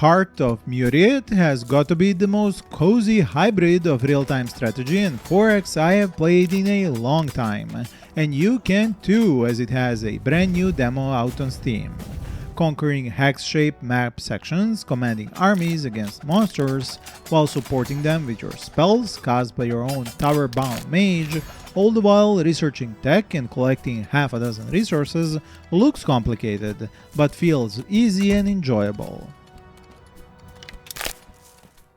Heart of Muriet has got to be the most cozy hybrid of real-time strategy and 4X I have played in a long time, and you can too, as it has a brand new demo out on Steam. Conquering hex-shaped map sections, commanding armies against monsters, while supporting them with your spells cast by your own tower-bound mage, all the while researching tech and collecting half a dozen resources, looks complicated, but feels easy and enjoyable.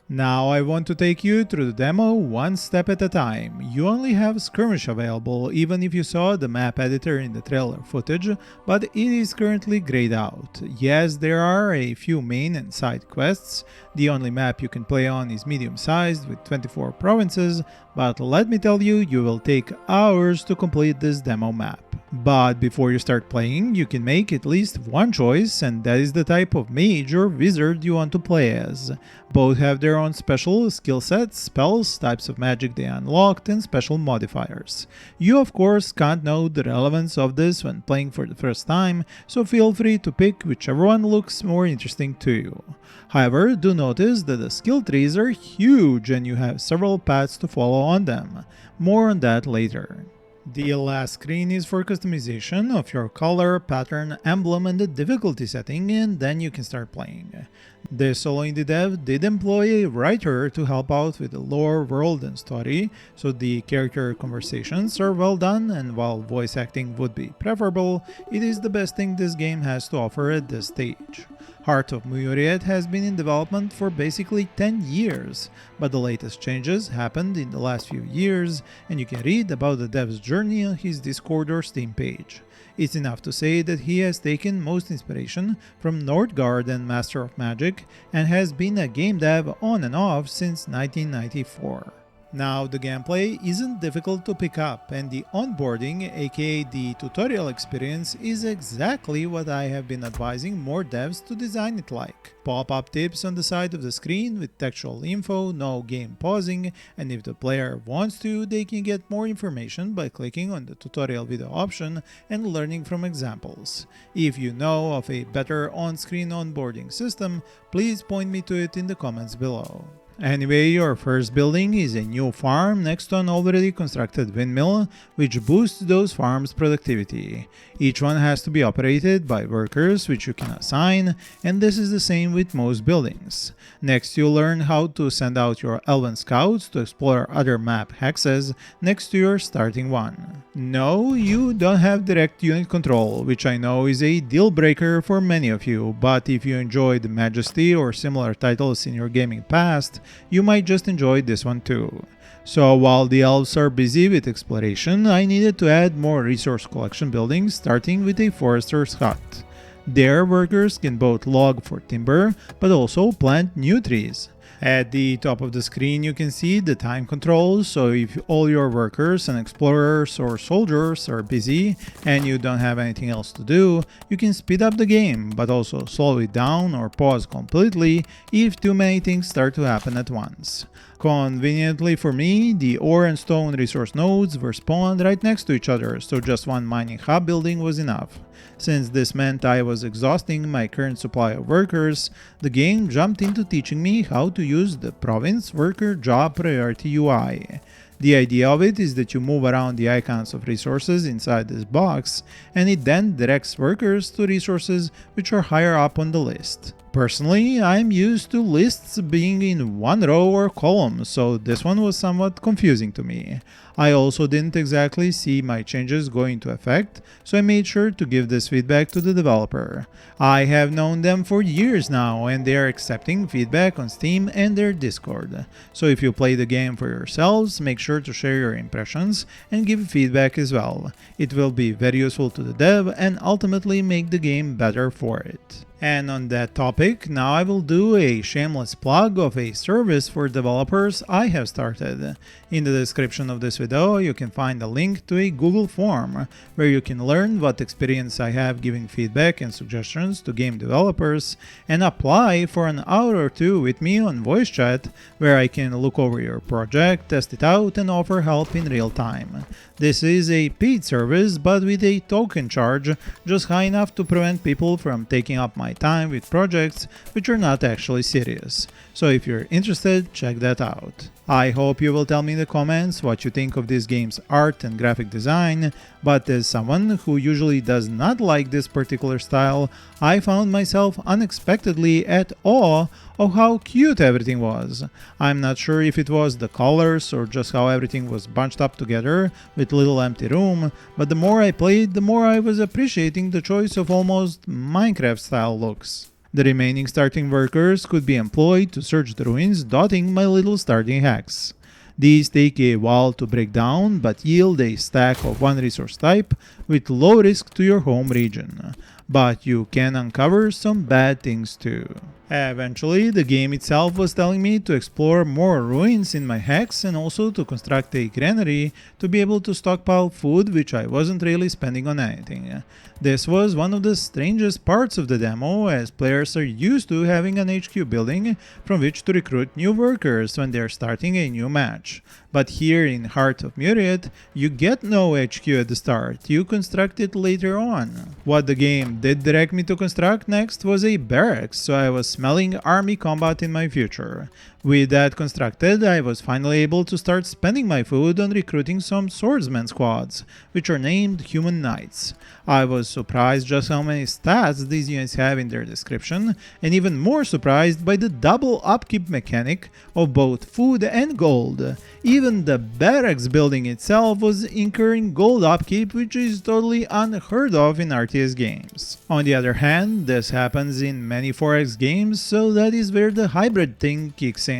Now I want to take you through the demo one step at a time. You only have Skirmish available, even if you saw the map editor in the trailer footage, but it is currently grayed out. Yes, there are a few main and side quests, the only map you can play on is medium sized with 24 provinces, but let me tell you, you will take hours to complete this demo map. But before you start playing, you can make at least one choice, and that is the type of mage or wizard you want to play as. Both have their own special skill sets, spells, types of magic they unlocked, and special modifiers. You of course can't know the relevance of this when playing for the first time, so feel free to pick whichever one looks more interesting to you. However, do notice that the skill trees are huge and you have several paths to follow on them. More on that later. The last screen is for customization of your color, pattern, emblem and the difficulty setting, and then you can start playing. The solo indie dev did employ a writer to help out with the lore, world and story, so the character conversations are well done, and while voice acting would be preferable, it is the best thing this game has to offer at this stage. Heart of Muriet has been in development for basically 10 years, but the latest changes happened in the last few years, and you can read about the dev's journey on his Discord or Steam page. It's enough to say that he has taken most inspiration from Nordgard and Master of Magic, and has been a game dev on and off since 1994. Now, the gameplay isn't difficult to pick up, and the onboarding, aka the tutorial experience, is exactly what I have been advising more devs to design it like. Pop-up tips on the side of the screen with textual info, no game pausing, and if the player wants to, they can get more information by clicking on the tutorial video option and learning from examples. If you know of a better on-screen onboarding system, please point me to it in the comments below. Anyway, your first building is a new farm next to an already constructed windmill, which boosts those farms' productivity. Each one has to be operated by workers which you can assign, and this is the same with most buildings. Next, you'll learn how to send out your elven scouts to explore other map hexes next to your starting one. No, you don't have direct unit control, which I know is a deal breaker for many of you, but if you enjoyed Majesty or similar titles in your gaming past, you might just enjoy this one too. So while the elves are busy with exploration, I needed to add more resource collection buildings, starting with a forester's hut. There, workers can both log for timber, but also plant new trees. At the top of the screen you can see the time controls, so if all your workers and explorers or soldiers are busy and you don't have anything else to do, you can speed up the game, but also slow it down or pause completely if too many things start to happen at once. Conveniently for me, the ore and stone resource nodes were spawned right next to each other, so just one mining hub building was enough. Since this meant I was exhausting my current supply of workers, the game jumped into teaching me how to use the province worker job priority UI. The idea of it is that you move around the icons of resources inside this box, and it then directs workers to resources which are higher up on the list. Personally, I'm used to lists being in one row or column, so this one was somewhat confusing to me. I also didn't exactly see my changes go into effect, so I made sure to give this feedback to the developer. I have known them for years now, and they are accepting feedback on Steam and their Discord. So if you play the game for yourselves, make sure to share your impressions and give feedback as well. It will be very useful to the dev and ultimately make the game better for it. And on that topic, now I will do a shameless plug of a service for developers I have started. In the description of this video, you can find a link to a Google form where you can learn what experience I have giving feedback and suggestions to game developers, and apply for an hour or two with me on voice chat where I can look over your project, test it out and offer help in real time. This is a paid service, but with a token charge just high enough to prevent people from taking up my my time with projects which are not actually serious. So if you're interested, check that out. I hope you will tell me in the comments what you think of this game's art and graphic design, but as someone who usually does not like this particular style, I found myself unexpectedly at awe of how cute everything was. I'm not sure if it was the colors or just how everything was bunched up together with little empty room, but the more I played, the more I was appreciating the choice of almost Minecraft style looks. The remaining starting workers could be employed to search the ruins dotting my little starting hacks. These take a while to break down but yield a stack of one resource type with low risk to your home region. But you can uncover some bad things too. Eventually, the game itself was telling me to explore more ruins in my hacks and also to construct a granary to be able to stockpile food, which I wasn't really spending on anything. This was one of the strangest parts of the demo, as players are used to having an HQ building from which to recruit new workers when they're starting a new match. But here in Heart of Muriet, you get no HQ at the start, you construct it later on. What the game did direct me to construct next was a barracks, so I was smelling army combat in my future. With that constructed, I was finally able to start spending my food on recruiting some swordsman squads, which are named Human Knights. I was surprised just how many stats these units have in their description, and even more surprised by the double upkeep mechanic of both food and gold. Even the barracks building itself was incurring gold upkeep, which is totally unheard of in RTS games. On the other hand, this happens in many 4X games, so that is where the hybrid thing kicks in.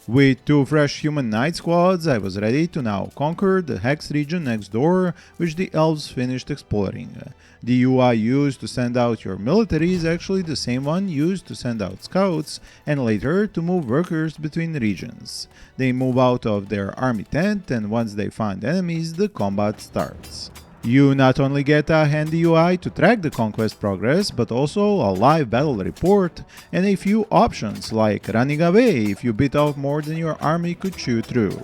With 2 fresh Human Knight squads, I was ready to now conquer the Hex region next door, which the elves finished exploring. The UI used to send out your military is actually the same one used to send out scouts and later to move workers between regions. They move out of their army tent, and once they find enemies, the combat starts. You not only get a handy UI to track the conquest progress, but also a live battle report and a few options like running away if you bit off more than your army could chew through.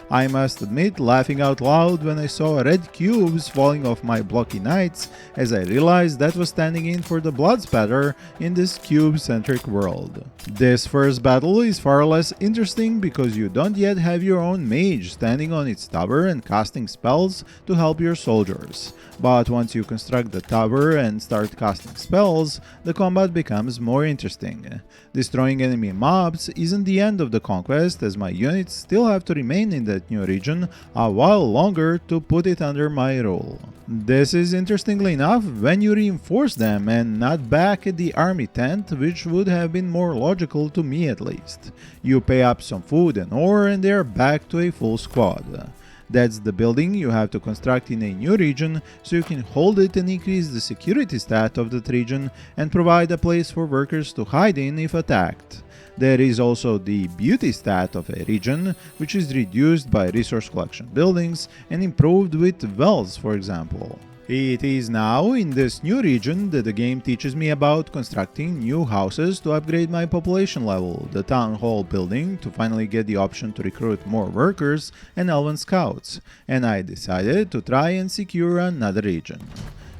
I must admit laughing out loud when I saw red cubes falling off my blocky knights as I realized that was standing in for the blood spatter in this cube-centric world. This first battle is far less interesting because you don't yet have your own mage standing on its tower and casting spells to help your soldiers. But once you construct the tower and start casting spells, the combat becomes more interesting. Destroying enemy mobs isn't the end of the conquest, as my units still have to remain in that new region a while longer to put it under my rule. This is interestingly enough when you reinforce them and not back at the army tent, which would have been more logical to me at least. You pay up some food and ore and they're back to a full squad. That's the building you have to construct in a new region so you can hold it and increase the security stat of that region and provide a place for workers to hide in if attacked. There is also the beauty stat of a region, which is reduced by resource collection buildings and improved with wells, for example. It is now in this new region that the game teaches me about constructing new houses to upgrade my population level, the town hall building to finally get the option to recruit more workers and elven scouts, and I decided to try and secure another region.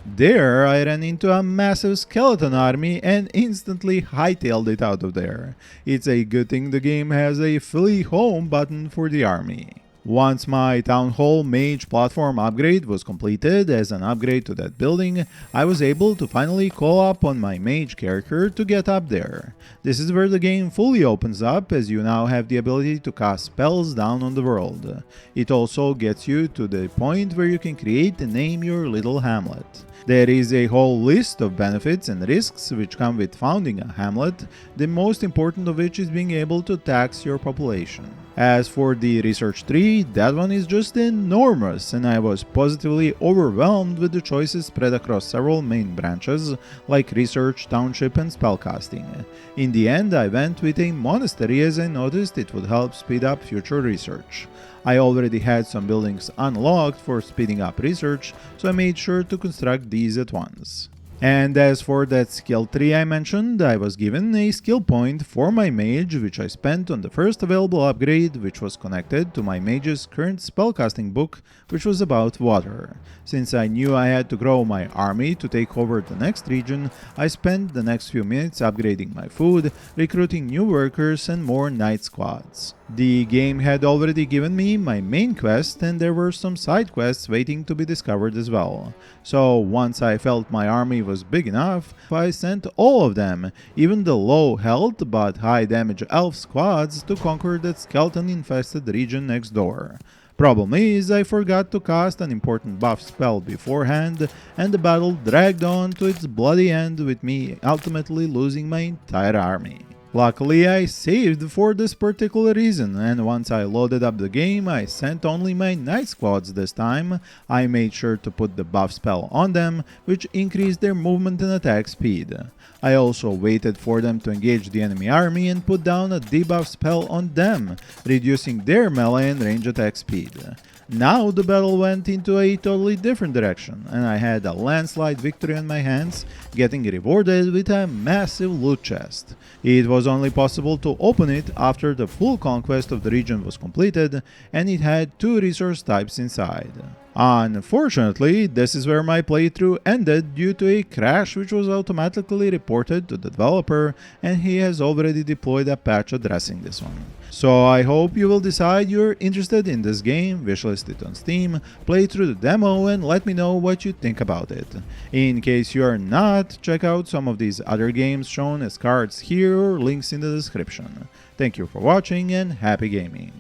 There I ran into a massive skeleton army and instantly hightailed it out of there. It's a good thing the game has a flee home button for the army. Once my Town Hall Mage platform upgrade was completed as an upgrade to that building, I was able to finally call up on my Mage character to get up there. This is where the game fully opens up, as you now have the ability to cast spells down on the world. It also gets you to the point where you can create and name your little hamlet. There is a whole list of benefits and risks which come with founding a hamlet, the most important of which is being able to tax your population. As for the research tree, that one is just enormous, and I was positively overwhelmed with the choices spread across several main branches like research, township and spellcasting. In the end, I went with a monastery as I noticed it would help speed up future research. I already had some buildings unlocked for speeding up research, so I made sure to construct these at once. And as for that skill tree I mentioned, I was given a skill point for my mage, which I spent on the first available upgrade, which was connected to my mage's current spellcasting book, which was about water. Since I knew I had to grow my army to take over the next region, I spent the next few minutes upgrading my food, recruiting new workers and more night squads. The game had already given me my main quest, and there were some side quests waiting to be discovered as well. So once I felt my army was big enough, I sent all of them, even the low health but high damage elf squads, to conquer that skeleton infested region next door. Problem is, I forgot to cast an important buff spell beforehand, and the battle dragged on to its bloody end with me ultimately losing my entire army. Luckily, I saved for this particular reason, and once I loaded up the game, I sent only my night squads this time. I made sure to put the buff spell on them, which increased their movement and attack speed. I also waited for them to engage the enemy army and put down a debuff spell on them, reducing their melee and range attack speed. Now the battle went into a totally different direction, and I had a landslide victory on my hands, getting rewarded with a massive loot chest. It was only possible to open it after the full conquest of the region was completed, and it had 2 resource types inside. Unfortunately, this is where my playthrough ended due to a crash which was automatically reported to the developer, and he has already deployed a patch addressing this one. So I hope you will decide you're interested in this game, wishlist it on Steam, play through the demo and let me know what you think about it. In case you are not, check out some of these other games shown as cards here or links in the description. Thank you for watching and happy gaming!